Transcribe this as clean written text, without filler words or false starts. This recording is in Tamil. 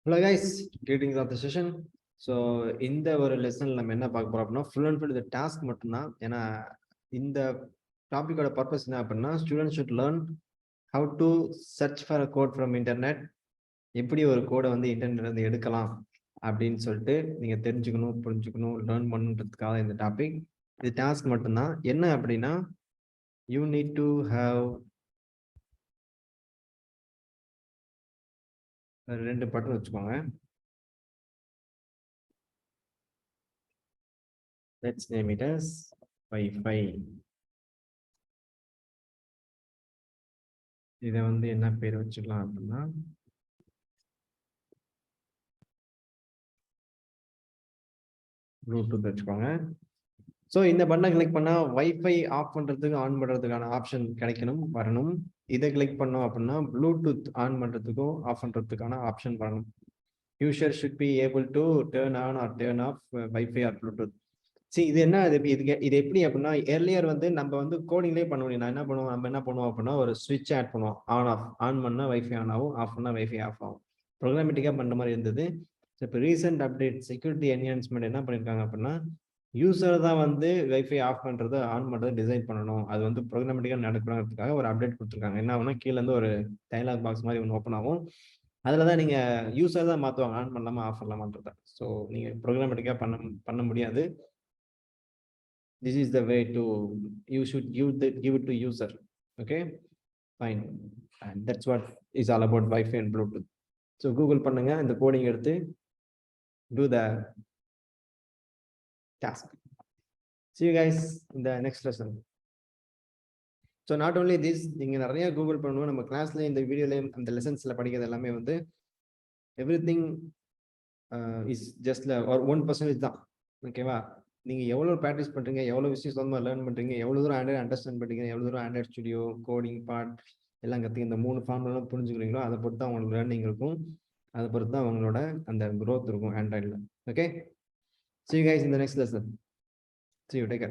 Hello guys, greetings of the session. So இந்த ஒரு லெசனில் நம்ம என்ன பார்க்க போகிறோம் அப்படின்னா, ஃபுல் அண்ட் ஃபுல் இது டாஸ்க் மட்டும்தான். ஏன்னா இந்த டாப்பிக்கோட பர்பஸ் என்ன அப்படின்னா, student should learn how to search for a code from internet. எப்படி ஒரு கோடை வந்து இன்டர்நெட் வந்து எடுக்கலாம் அப்படின்னு சொல்லிட்டு நீங்கள் தெரிஞ்சுக்கணும், புரிஞ்சுக்கணும், லேர்ன் பண்ணுன்றதுக்காக இந்த டாபிக். இது டாஸ்க் மட்டும்தான். என்ன அப்படின்னா, you need to have 2 button வச்சுக்கோங்க. Let's name it as Wi-Fi. இதை வந்து என்ன பேர் வச்சுக்கலாம் அப்படின்னா, ப்ளூடூத் வச்சுக்கோங்க. ஸோ இந்த பட்டனை கிளிக் பண்ணால் வைஃபை ஆஃப் பண்ணுறதுக்கு ஆன் பண்ணுறதுக்கான ஆப்ஷன் வரணும். இதை கிளிக் பண்ணோம் அப்படின்னா ப்ளூடூத் ஆன் பண்ணுறதுக்கும் ஆஃப் பண்ணுறதுக்கான ஆப்ஷன் வரணும். User should be able to turn on or turn off wifi or Bluetooth. இது என்ன இது எப்படி அப்படின்னா, எர்லியர் வந்து நம்ம வந்து கோடிங்லேயே பண்ண முடியும். நம்ம என்ன பண்ணுவோம் அப்படின்னா, ஒரு ஸ்விட்ச் ஆட் பண்ணுவோம். ஆன் பண்ணால் வைஃபை ஆன் ஆகும், ஆஃப் பண்ணால் வைஃபை ஆஃப் ஆகும். ப்ரோக்ராமேட்டிக்காக பண்ணுற மாதிரி இருந்தது. ஸோ இப்போ ரீசெண்ட் அப்டேட் செக்யூரிட்டி என்ஹான்ஸ்மெண்ட் என்ன பண்ணியிருக்காங்க அப்படின்னா, யூசர் தான் வந்து வைஃபை ஆஃப் பண்ணுறது ஆன் பண்ணுறது டிசைன் பண்ணணும். அது வந்து ப்ரோக்ராமேட்டிக்காக நடக்கணுங்கிறதுக்காக ஒரு அப்டேட் கொடுத்துருக்காங்க. என்ன ஆகுனா, கீழேருந்து ஒரு டைலாக் பாக்ஸ் மாதிரி ஒன்று ஓப்பன் ஆகும். அதில் தான் நீங்கள் யூசர் தான் மாற்றுவாங்க, ஆன் பண்ணலாமா ஆஃப் பண்ணலாமான்றத. ஸோ நீங்கள் ப்ரோக்ராமேட்டிக்காக பண்ண முடியாது. This is the way to you should give it to user. Okay, fine. And that's what is all about Wi-Fi and Bluetooth. So Google பண்ணுங்க, இந்த கோடிங் எடுத்து do the task. See you guys in the next lesson. So not only this, நீங்க நிறைய கூகுள் பண்ணுவோம். நம்ம கிளாஸ்ல இந்த வீடியோல அந்த லெசன்ஸ்ல படிக்கிறது எல்லாமே வந்து everything is just or 1% தான். ஓகேவா? நீங்கள் எவ்வளோ ப்ராக்டிஸ் பண்ணுறீங்க, எவ்வளோ விஷயம் சொந்தமாக லேர்ன் பண்ணுறீங்க, எவ்வளோ தூரம் ஆண்ட்ராய்டு அண்டர்ஸ்டாண்ட் பண்ணுறீங்க, எவ்வளோ தூரம் ஆண்ட்ராய்டு ஸ்டுடியோ, கோடிங் பார்ட் எல்லாம் கற்றுக்க இந்த 3 ஃபார்ம்லாம் புரிஞ்சுக்கிறீங்களோ அதை பொறுத்து தான் அவங்களோட லேர்னிங் இருக்கும். அதை பொறுத்து தான் அவங்களோட அந்த க்ரோத் இருக்கும் ஆண்ட்ராய்டில். Okay, see you guys in the next lesson. See you, take care.